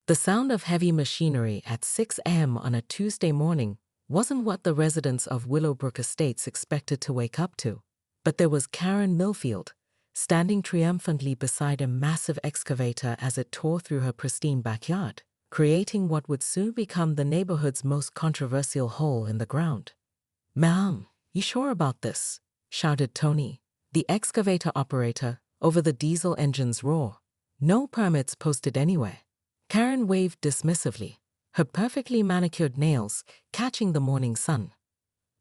The sound of heavy machinery at 6 a.m. on a Tuesday morning wasn't what the residents of Willowbrook Estates expected to wake up to. But there was Karen Millfield, standing triumphantly beside a massive excavator as it tore through her pristine backyard, creating what would soon become the neighborhood's most controversial hole in the ground. "Ma'am, you sure about this?" shouted Tony, the excavator operator, over the diesel engine's roar. "No permits posted anywhere." Karen waved dismissively, her perfectly manicured nails catching the morning sun.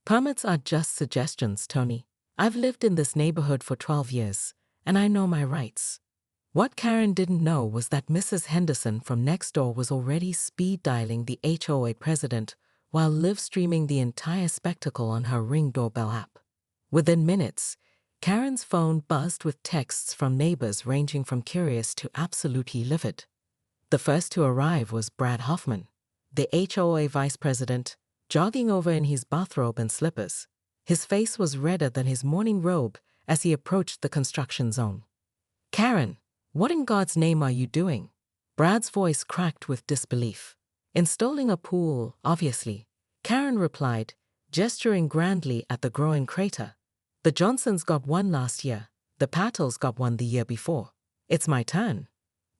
"Permits are just suggestions, Tony. I've lived in this neighborhood for 12 years, and I know my rights." What Karen didn't know was that Mrs. Henderson from next door was already speed dialing the HOA president while live streaming the entire spectacle on her Ring doorbell app. Within minutes, Karen's phone buzzed with texts from neighbors ranging from curious to absolutely livid. The first to arrive was Brad Hoffman, the HOA vice president, jogging over in his bathrobe and slippers. His face was redder than his morning robe as he approached the construction zone. "Karen, what in God's name are you doing?" Brad's voice cracked with disbelief. "Installing a pool, obviously," Karen replied, gesturing grandly at the growing crater. "The Johnsons got one last year. The Pattles got one the year before. It's my turn."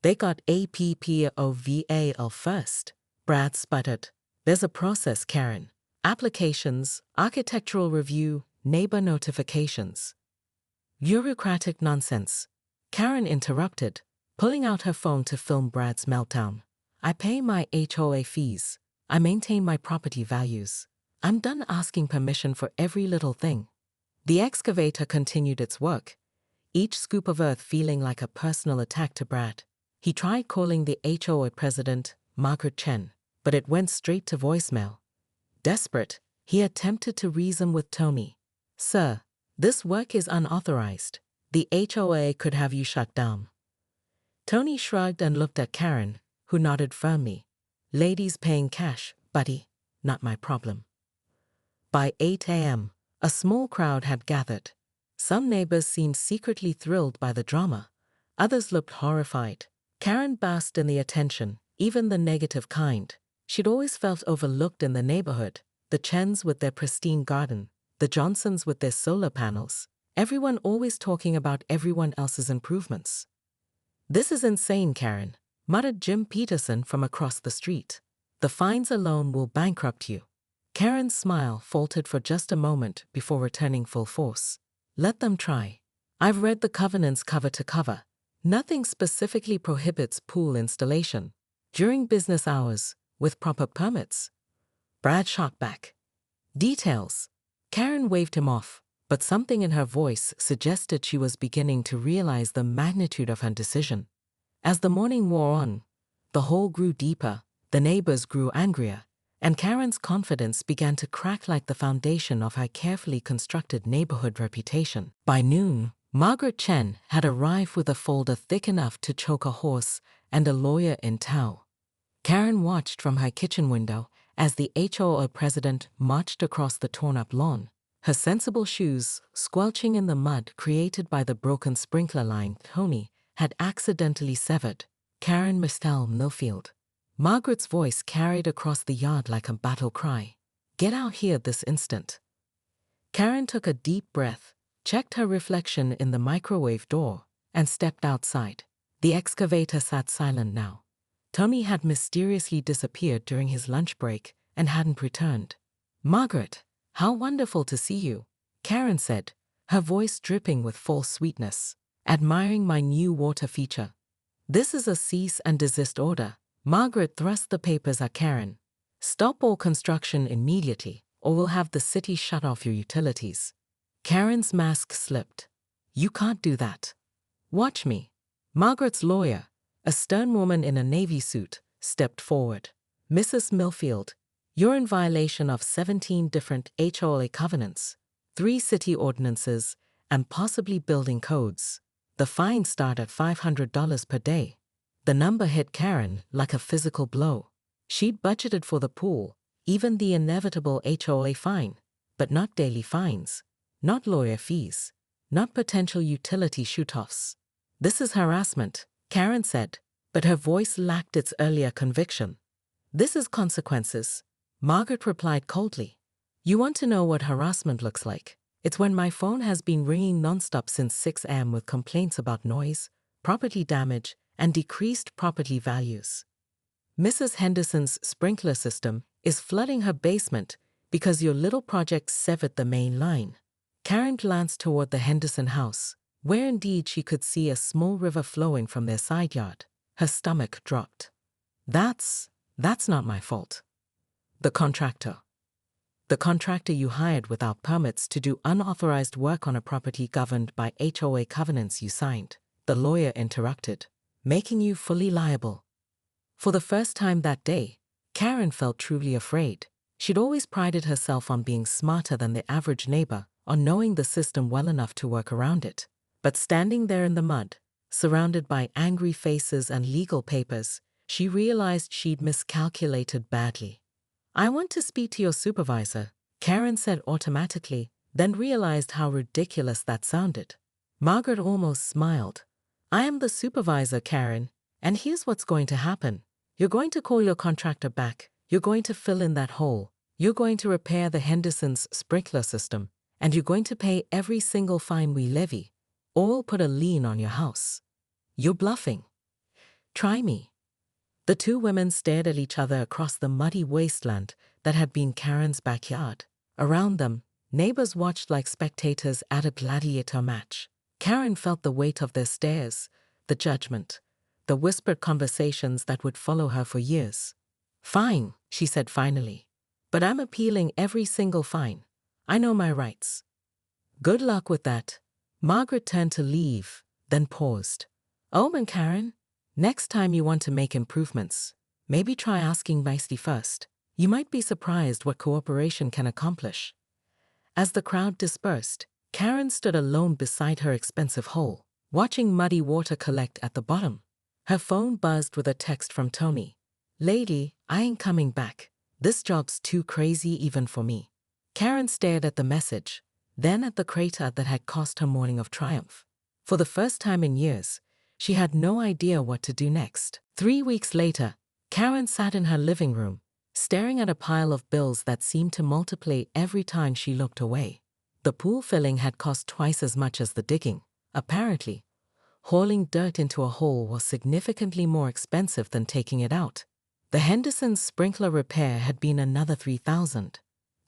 "They got APPOVAL first," Brad sputtered. "There's a process, Karen. Applications, architectural review, neighbor notifications." "Bureaucratic nonsense," Karen interrupted, pulling out her phone to film Brad's meltdown. "I pay my HOA fees. I maintain my property values. I'm done asking permission for every little thing." The excavator continued its work, each scoop of earth feeling like a personal attack to Brad. He tried calling the HOA president, Margaret Chen, but it went straight to voicemail. Desperate, he attempted to reason with Tony. "Sir, this work is unauthorized. The HOA could have you shut down." Tony shrugged and looked at Karen, who nodded firmly. "Ladies paying cash, buddy, not my problem." By 8 a.m., a small crowd had gathered. Some neighbors seemed secretly thrilled by the drama. Others looked horrified. Karen basked in the attention, even the negative kind. She'd always felt overlooked in the neighborhood. The Chens with their pristine garden, the Johnsons with their solar panels, everyone always talking about everyone else's improvements. "This is insane, Karen," muttered Jim Peterson from across the street. "The fines alone will bankrupt you." Karen's smile faltered for just a moment before returning full force. "Let them try. I've read the covenants cover to cover. Nothing specifically prohibits pool installation during business hours with proper permits." Brad shot back. "Details." Karen waved him off, but something in her voice suggested she was beginning to realize the magnitude of her decision. As the morning wore on, the hole grew deeper, the neighbors grew angrier, and Karen's confidence began to crack like the foundation of her carefully constructed neighborhood reputation. By noon, Margaret Chen had arrived with a folder thick enough to choke a horse and a lawyer in tow. Karen watched from her kitchen window as the HOA president marched across the torn-up lawn, her sensible shoes squelching in the mud created by the broken sprinkler line Tony had accidentally severed. "Karen Mistel Millfield." Margaret's voice carried across the yard like a battle cry. "Get out here this instant." Karen took a deep breath, checked her reflection in the microwave door, and stepped outside. The excavator sat silent now. Tony had mysteriously disappeared during his lunch break and hadn't returned. "Margaret, how wonderful to see you," Karen said, her voice dripping with false sweetness. "Admiring my new water feature." "This is a cease and desist order." Margaret thrust the papers at Karen. "Stop all construction immediately, or we'll have the city shut off your utilities." Karen's mask slipped. "You can't do that." "Watch me." Margaret's lawyer, a stern woman in a navy suit, stepped forward. "Mrs. Millfield, you're in violation of 17 different HOA covenants, 3 city ordinances, and possibly building codes. The fines start at $500 per day." The number hit Karen like a physical blow. She'd budgeted for the pool, even the inevitable HOA fine, but not daily fines, not lawyer fees, not potential utility shoot-offs. "This is harassment," Karen said, but her voice lacked its earlier conviction. "This is consequences," Margaret replied coldly. "You want to know what harassment looks like? It's when my phone has been ringing nonstop since 6 a.m. with complaints about noise, property damage, and decreased property values. Mrs. Henderson's sprinkler system is flooding her basement because your little project severed the main line." Karen glanced toward the Henderson house, where indeed she could see a small river flowing from their side yard. Her stomach dropped. That's not my fault. The contractor you hired without permits to do unauthorized work on a property governed by HOA covenants you signed," the lawyer interrupted, "making you fully liable." For the first time that day, Karen felt truly afraid. She'd always prided herself on being smarter than the average neighbor, on knowing the system well enough to work around it. But standing there in the mud, surrounded by angry faces and legal papers, she realized she'd miscalculated badly. "I want to speak to your supervisor," Karen said automatically, then realized how ridiculous that sounded. Margaret almost smiled. "I am the supervisor, Karen, and here's what's going to happen. You're going to call your contractor back, you're going to fill in that hole, you're going to repair the Henderson's sprinkler system, and you're going to pay every single fine we levy, or put a lien on your house. You're bluffing. Try me." The two women stared at each other across the muddy wasteland that had been Karen's backyard. Around them, neighbors watched like spectators at a gladiator match. Karen felt the weight of their stares, the judgment, the whispered conversations that would follow her for years. "Fine," she said finally. "But I'm appealing every single fine. I know my rights." "Good luck with that." Margaret turned to leave, then paused. "Oh, and Karen, next time you want to make improvements, maybe try asking nicely first. You might be surprised what cooperation can accomplish." As the crowd dispersed, Karen stood alone beside her expensive hole, watching muddy water collect at the bottom. Her phone buzzed with a text from Tony. "Lady, I ain't coming back. This job's too crazy even for me." Karen stared at the message, then at the crater that had cost her morning of triumph. For the first time in years, she had no idea what to do next. 3 weeks later, Karen sat in her living room, staring at a pile of bills that seemed to multiply every time she looked away. The pool filling had cost twice as much as the digging. Apparently, hauling dirt into a hole was significantly more expensive than taking it out. The Henderson's sprinkler repair had been another $3,000.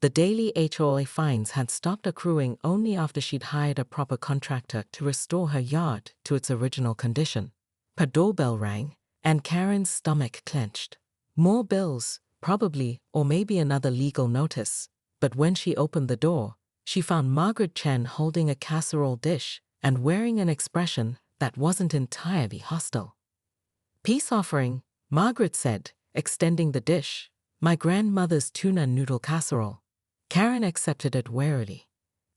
The daily HOA fines had stopped accruing only after she'd hired a proper contractor to restore her yard to its original condition. Her doorbell rang, and Karen's stomach clenched. More bills, probably, or maybe another legal notice. But when she opened the door, she found Margaret Chen holding a casserole dish and wearing an expression that wasn't entirely hostile. "Peace offering," Margaret said, extending the dish. "My grandmother's tuna noodle casserole." Karen accepted it warily.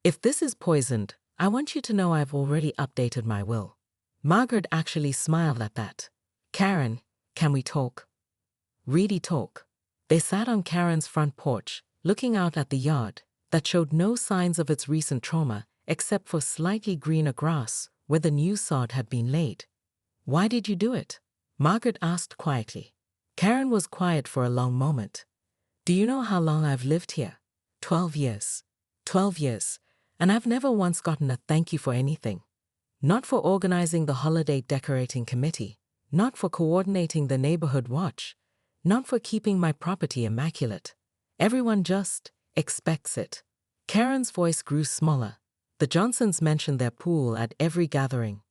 "If this is poisoned, I want you to know I've already updated my will." Margaret actually smiled at that. "Karen, can we talk?" Really talk. They sat on Karen's front porch, looking out at the yard that showed no signs of its recent trauma except for slightly greener grass where the new sod had been laid. "Why did you do it?" Margaret asked quietly. Karen was quiet for a long moment. "Do you know how long I've lived here? 12 years. 12 years, and I've never once gotten a thank you for anything. Not for organizing the holiday decorating committee, not for coordinating the neighborhood watch, not for keeping my property immaculate. Everyone just expects it." Karen's voice grew smaller. "The Johnsons mention their pool at every gathering.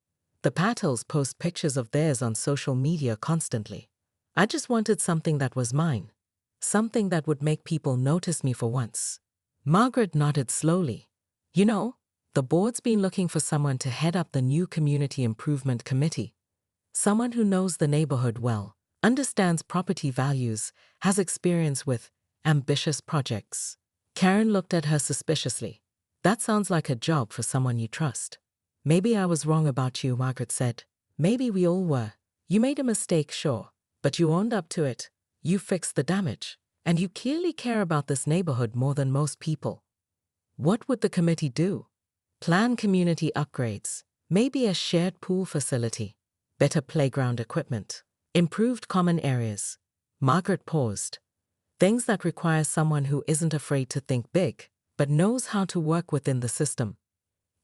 The Patels post pictures of theirs on social media constantly. I just wanted something that was mine. Something that would make people notice me for once." Margaret nodded slowly. "You know, the board's been looking for someone to head up the new Community Improvement Committee. Someone who knows the neighborhood well, understands property values, has experience with ambitious projects." Karen looked at her suspiciously. "That sounds like a job for someone you trust." "Maybe I was wrong about you," Margaret said. "Maybe we all were. You made a mistake, sure, but you owned up to it. You fixed the damage. And you clearly care about this neighborhood more than most people. What would the committee do? Plan community upgrades, maybe a shared pool facility, better playground equipment. Improved common areas. Margaret paused. Things that require someone who isn't afraid to think big, but knows how to work within the system.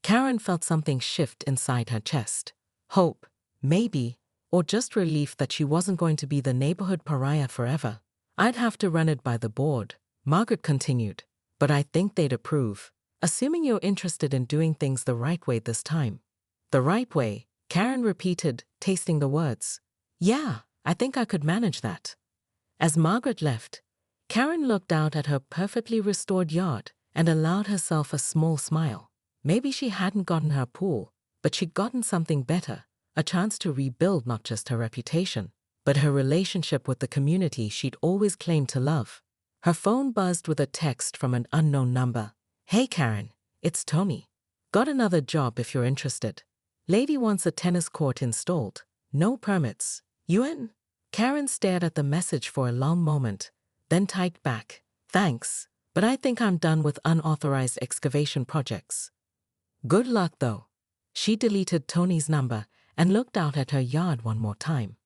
Karen felt something shift inside her chest. Hope, maybe, or just relief that she wasn't going to be the neighborhood pariah forever. I'd have to run it by the board, Margaret continued, but I think they'd approve, assuming you're interested in doing things the right way this time. The right way, Karen repeated, tasting the words. Yeah, I think I could manage that. As Margaret left, Karen looked out at her perfectly restored yard and allowed herself a small smile. Maybe she hadn't gotten her pool, but she'd gotten something better, a chance to rebuild not just her reputation, but her relationship with the community she'd always claimed to love. Her phone buzzed with a text from an unknown number. Hey Karen, it's Tony. Got another job if you're interested. Lady wants a tennis court installed. No permits. You in? Karen stared at the message for a long moment, then typed back. Thanks, but I think I'm done with unauthorized excavation projects. Good luck though. She deleted Tony's number and looked out at her yard one more time.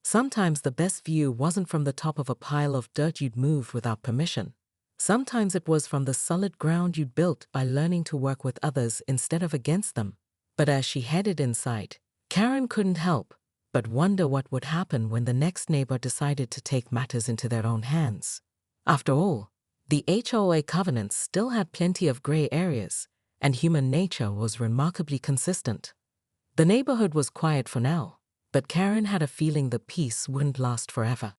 Sometimes the best view wasn't from the top of a pile of dirt you'd moved without permission. Sometimes it was from the solid ground you'd built by learning to work with others instead of against them. But as she headed inside, Karen couldn't help but wonder what would happen when the next neighbor decided to take matters into their own hands. After all, the HOA covenants still had plenty of gray areas, and human nature was remarkably consistent. The neighborhood was quiet for now, but Karen had a feeling the peace wouldn't last forever.